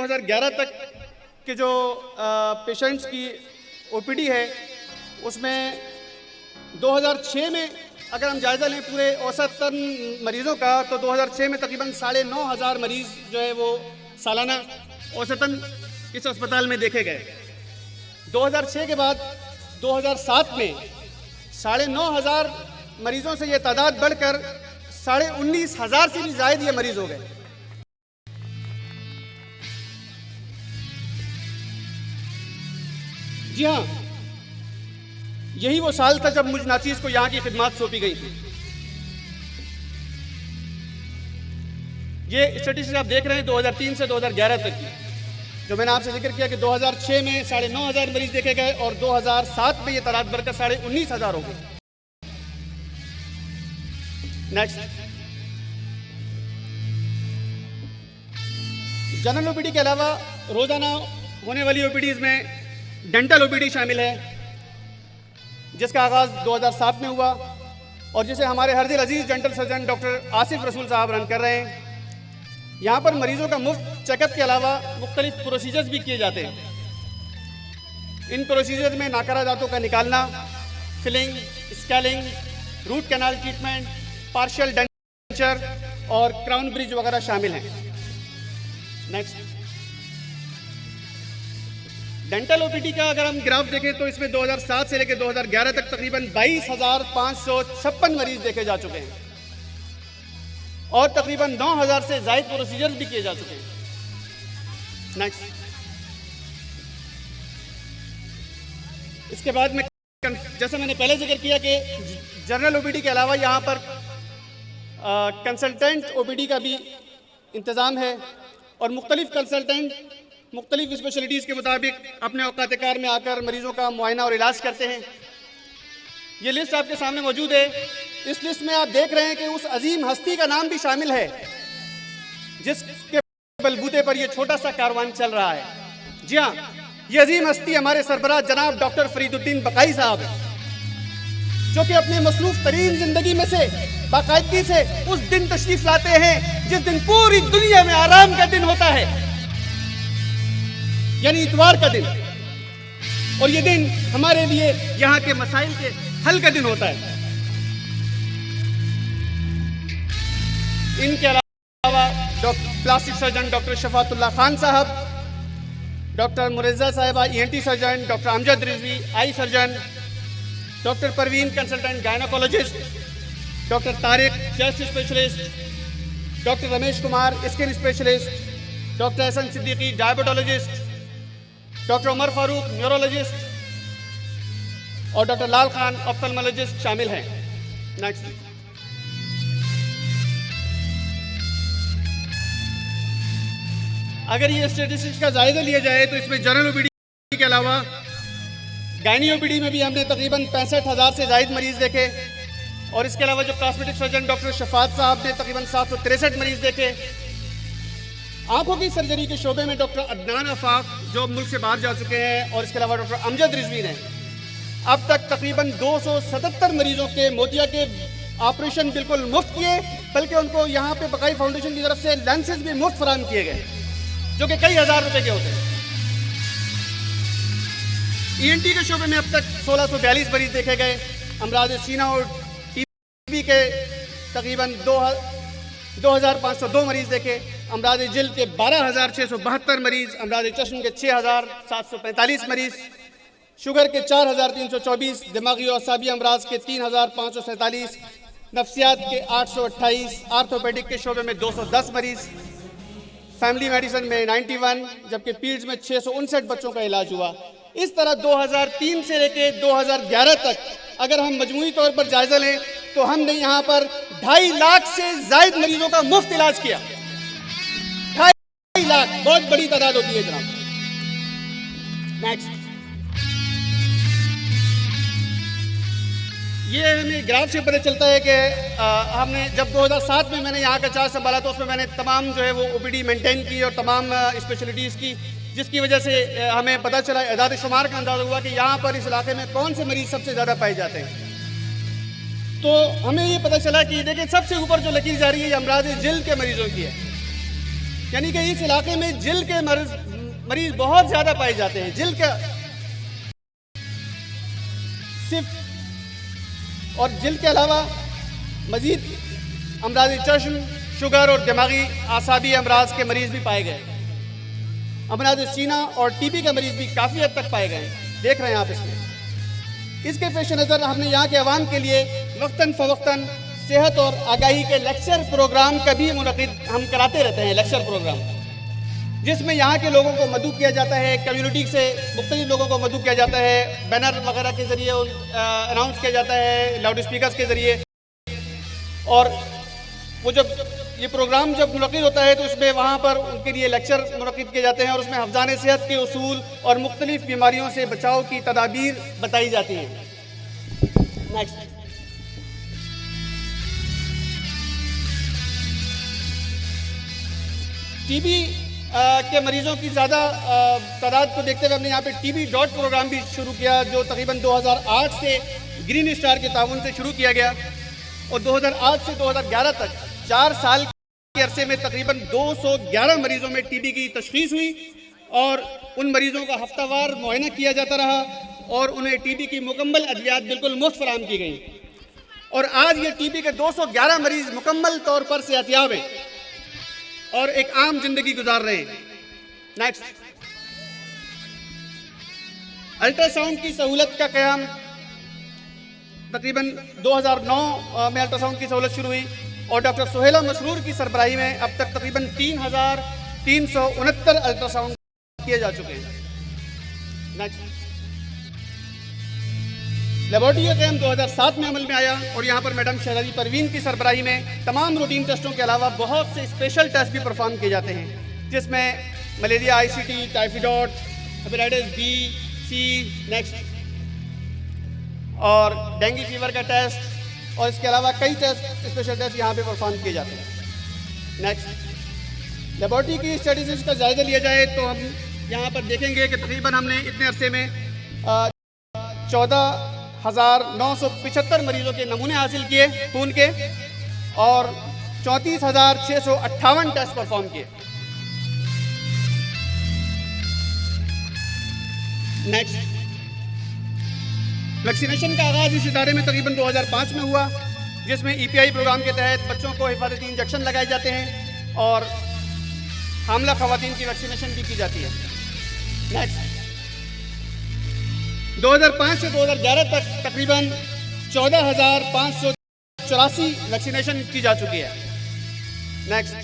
2011 तक के जो पेशेंट्स की ओपीडी है उसमें 2006 में अगर हम जायज़ा लें पूरे औसतन मरीज़ों का तो 2006 में तकरीबन 9,500 मरीज़ जो है वो सालाना औसतन इस अस्पताल में देखे गए। 2006 के बाद 2007 में 9,500 मरीज़ों से ये तादाद बढ़कर 19,500 से भी ज़ायद ये मरीज़ हो गए। जी हाँ, यही वो साल था जब मुझ नाचीज़ को यहाँ की खिदमत सौंपी गई थी। ये स्टैटिस्टिक्स आप देख रहे हैं 2003 से 2011 तक की, जो मैंने आपसे जिक्र किया कि 2006 में 9,500 मरीज देखे गए और 2007 में ये तादाद बढ़कर 19,500 हो गई। नेक्स्ट, जनरल ओपीडी के अलावा रोजाना होने वाली ओपीडीज में डेंटल ओपीडी शामिल है, जिसका आगाज़ 2007 में हुआ और जिसे हमारे हर दिल अजीज़ डेंटल सर्जन डॉक्टर आसिफ रसूल साहब रन कर रहे हैं। यहाँ पर मरीजों का मुफ्त चेकअप के अलावा मुख्तलिफ प्रोसीजर्स भी किए जाते हैं। इन प्रोसीजर्स में नाकारा दांतों का निकालना, filling, scaling, root canal treatment, partial denture और क्राउन ब्रिज वगैरह शामिल हैं। नेक्स्ट, डेंटल ओपीडी का अगर हम ग्राफ देखें तो इसमें 2007 से लेकर 2011 तक तकरीबन 22,556 मरीज देखे जा चुके हैं और तकरीबन 9,000 से ज़ायद प्रोसीजर भी किए जा चुके हैं। नेक्स्ट, इसके बाद में जैसे मैंने पहले जिक्र किया कि जनरल ओपीडी के अलावा यहाँ पर कंसल्टेंट ओपीडी का भी इंतज़ाम है और मुख्तलिफ कंसल्टेंट मुख्तलिफ स्पेशलिटीज़ के मुताबिक अपने औकात कार में आकर मरीज़ों का मुआयना और इलाज करते हैं। ये लिस्ट आपके सामने मौजूद है। इस लिस्ट में आप देख रहे हैं कि उस अजीम हस्ती का नाम भी शामिल है जिसके बलबूते पर यह छोटा सा कारवान चल रहा है। जी हाँ, ये अजीम हस्ती हमारे सरबराह जनाब डॉक्टर फरीदुद्दीन बकाई साहब है, जो कि अपने मसरूफ तरीन जिंदगी में से बाकायदगी से उस दिन तशरीफ लाते हैं जिस दिन पूरी दुनिया में आराम का दिन होता है, यानी इतवार का दिन, और ये दिन हमारे लिए यहाँ के मसाइल के हल का दिन होता है। इनके अलावा plastic surgeon doctor Shafatullah Khan साहब, डॉक्टर मुरज़्ज़ा साहिबा ENT surgeon, doctor Amjad Rizvi eye surgeon, doctor Parveen consultant gynaecologist, doctor Tariq chest specialist, doctor Ramesh Kumar skin specialist, doctor Hasan Siddiqui diabetologist, doctor Umar Farooq neurologist और डॉक्टर लाल खान ऑप्थेल्मोलॉजिस्ट शामिल हैं। नेक्स्ट, अगर ये स्टेटिस्टिक्स का जायजा लिया जाए तो इसमें जनरल ओपीडी के अलावा गायनी ओपीडी में भी हमने तकरीबन 65,000 से ज़ायद मरीज़ देखे और इसके अलावा जो कॉस्मेटिक सर्जन डॉक्टर शफात साहब ने तकरीबन 763 मरीज़ देखे। आंखों की सर्जरी के शोबे में डॉक्टर अदनान आफाक जो मुल्क से बाहर जा चुके हैं और इसके अलावा डॉक्टर अमजद रिजवी ने अब तक तकरीबन 277 मरीजों के मोतिया के ऑपरेशन बिल्कुल मुफ्त किए, बल्कि उनको यहाँ पे बकाई फाउंडेशन की तरफ से लेंसेज भी मुफ्त फराहम किए गए जो कि कई हज़ार रुपए के होते हैं। ENT के शोबे में अब तक 1642 मरीज देखे गए। अमराज सीना और TB के तकरीबन 2,502 मरीज देखे। अमराज जिल्द के 12,672 मरीज, अमराज चश्म के 6,745 मरीज, शुगर के 4,324, दिमागी और असाबी अमराज के 3,547, नफ्सियात के 828, आर्थोपेडिक के शोबे में 210 मरीज, फैमिली मेडिसिन में 91, जबकि पीड्स में 659 बच्चों का इलाज हुआ। इस तरह 2003 से लेकर 2011 तक अगर हम मजमूई तौर पर जायजा लें तो हमने यहाँ पर 2.5 लाख से ज़ायद मरीजों का मुफ्त इलाज किया। 2.5 लाख बहुत बड़ी तादाद होती है जनाब। नेक्स्ट, ये हमें ग्राफ से पता चलता है कि हमने जब 2007 में मैंने यहाँ का चार्ज संभाला तो उसमें मैंने तमाम जो है वो OPD मेंटेन की और तमाम स्पेशलिटीज़ की, जिसकी वजह से हमें पता चला, एदाद शुमार का अंदाज़ा हुआ कि यहाँ पर इस इलाके में कौन से मरीज़ सबसे ज़्यादा पाए जाते हैं। तो हमें ये पता चला कि देखिए सबसे ऊपर जो लकीर जा रही है ये अमराज जिल्द के मरीज़ों की है। यानी कि इस इलाके में जिल के मरीज बहुत ज़्यादा पाए जाते हैं। जिल के सिर्फ और जिल के अलावा मजीद अमराज चश्म, शुगर और दिमागी आसाबी अमराज के मरीज़ भी पाए गए। अमराज सीना और टीबी के मरीज़ भी काफ़ी हद तक पाए गए, देख रहे हैं आप इसमें। इसके पेश नज़र हमने यहाँ के अवाम के लिए वक्तन फ़वक्तन सेहत और आगाही के लेक्चर प्रोग्राम का भी मुनक़िद हम कराते रहते हैं। लेक्चर प्रोग्राम जिसमें यहाँ के लोगों को मदऊ किया जाता है, कम्युनिटी से मुख्तलिफ लोगों को मदऊ किया जाता है, बैनर वगैरह के ज़रिए अनाउंस किया जाता है, लाउड स्पीकर्स के ज़रिए। और वो जब ये प्रोग्राम जब मुनक़िद होता है तो उसमें वहाँ पर उनके लिए लेक्चर मुनक़िद किए जाते हैं और उसमें हफ्ज़ान सेहत के उसूल और मुख्तलिफ बीमारियों से बचाव की तदाबीर बताई जाती हैं। नेक्स्ट, टीबी के मरीज़ों की ज़्यादा तादाद को देखते हुए हमने यहाँ पे टीबी डॉट प्रोग्राम भी शुरू किया, जो तकरीबन 2008 से ग्रीन स्टार के ताउन से शुरू किया गया और 2008 से 2011 तक 4 साल के अरसे में तकरीबन 211 मरीज़ों में टीबी की तशख़ीस हुई और उन मरीज़ों का हफ्तावार मुआयना किया जाता रहा और उन्हें टीबी की मुकम्मल अद्वियात बिल्कुल मुफ्त फराहम की गई। और आज ये टीबी के 211 मरीज़ मुकम्मल तौर पर सेहतियाब हैं और एक आम जिंदगी गुजार रहे हैं। नेक्स्ट, अल्ट्रासाउंड की सहूलत का क़याम तकरीबन 2009 में अल्ट्रासाउंड की सहूलत शुरू हुई और डॉक्टर सुहेला मसरूर की सरबराही में अब तक तकरीबन 3,369 अल्ट्रासाउंड किए जा चुके हैं। नेक्स्ट, लेबॉर्ट्री का क़याम 2007 में अमल में आया और यहाँ पर मैडम शहजादी परवीन की सरबराही में तमाम रूटीन टेस्टों के अलावा बहुत से स्पेशल टेस्ट भी परफॉर्म किए जाते हैं, जिसमें malaria, ICT, typhoid, hepatitis B, C, next और डेंगू फीवर का टेस्ट और इसके अलावा कई टेस्ट, स्पेशल टेस्ट यहाँ पे परफॉर्म किए जाते हैं। नेक्स्ट, लेबॉर्ट्री की स्टैटिस्टिक्स का जायज़ा लिया जाए तो हम यहाँ पर देखेंगे कि तकरीबन हमने इतने अरसे में 14,975 मरीज़ों के नमूने हासिल किए खून के और 34,658 टेस्ट परफॉर्म किए। नेक्स्ट, वैक्सीनेशन का आगाज़ इस इदारे में तकरीबन 2005 में हुआ, जिसमें EPI प्रोग्राम के तहत बच्चों को हिफाजती इंजेक्शन लगाए जाते हैं और हामला खवातीन की वैक्सीनेशन भी की जाती है। नेक्स्ट, 2005 से 2011 तक तकरीबन 14,584 वैक्सीनेशन की जा चुकी है। नेक्स्ट,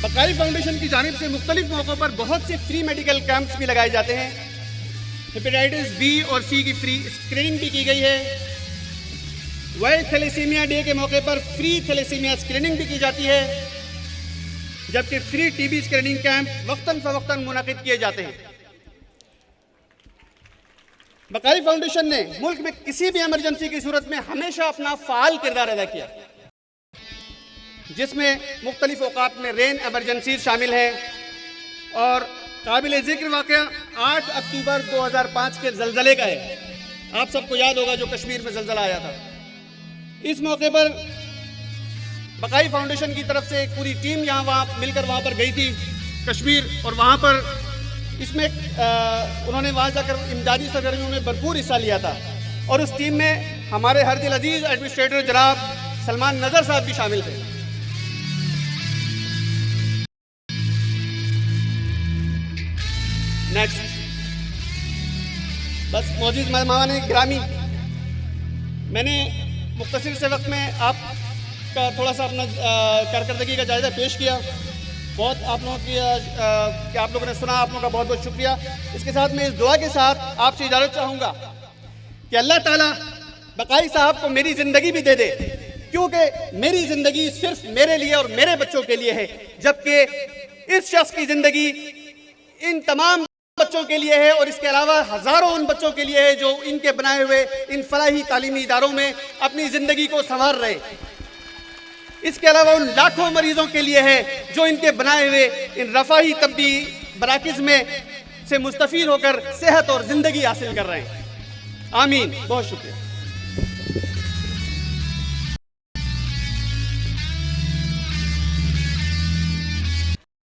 बकारी फाउंडेशन की जानिब से मुख्तलिफ मौक़ों पर बहुत से फ्री मेडिकल कैंप्स भी लगाए जाते हैं। हेपेटाइटिस B और C की फ्री स्क्रीनिंग भी की गई है। वर्ल्ड थैलेसीमिया डे के मौके पर फ्री थैलेसीमिया स्क्रीनिंग भी की जाती है, जबकि फ्री TB स्क्रीनिंग कैंप वक्तन फ़वक्तन मुनक़िद किए जाते हैं। बकारी फाउंडेशन ने मुल्क में किसी भी इमरजेंसी की सूरत में हमेशा अपना फ़ाल किरदार अदा किया, जिसमें मुख्तलिफ औक़ात में रेन एमरजेंसी शामिल है और काबिल ज़िक्र वाक़या 8 अक्टूबर 2005 के ज़लज़ले का है। आप सबको याद होगा जो कश्मीर में ज़लज़ला आया था। इस मौके पर बकारी फाउंडेशन की तरफ से एक पूरी टीम वहाँ मिलकर वहाँ पर गई थी कश्मीर और वहाँ पर इसमें उन्होंने वहाँ जाकर इमदादी सरगर्मियों में भरपूर हिस्सा लिया था और उस टीम में हमारे हर दिल अजीज़ एडमिनिस्ट्रेटर जनाब सलमान नज़र साहब भी शामिल थे। नेक्स्ट, बस मौजूद मेहमान ग्रामी, मैंने मुख्तसर से वक्त में आपका थोड़ा सा अपना कारकर्दगी का जायज़ा पेश किया। बहुत आप लोगों की कि आप लोगों ने सुना, आप लोगों का बहुत बहुत शुक्रिया। इसके साथ मैं इस दुआ के साथ आपसे इजाज़त चाहूँगा कि अल्लाह ताला बकाई साहब को मेरी ज़िंदगी भी दे दे, क्योंकि मेरी ज़िंदगी सिर्फ मेरे लिए और मेरे बच्चों के लिए है, जबकि इस शख्स की ज़िंदगी इन तमाम बच्चों के लिए है और इसके अलावा हज़ारों उन बच्चों के लिए है जो इनके बनाए हुए इन फलाही तालीमी इदारों में अपनी ज़िंदगी को संवार रहे। इसके अलावा उन लाखों मरीजों के लिए है जो इनके बनाए हुए इन रफ़ाही तब्बी मराकिज़ में से मुस्तफ़ीद होकर सेहत और ज़िंदगी हासिल कर रहे हैं। आमीन। बहुत शुक्रिया।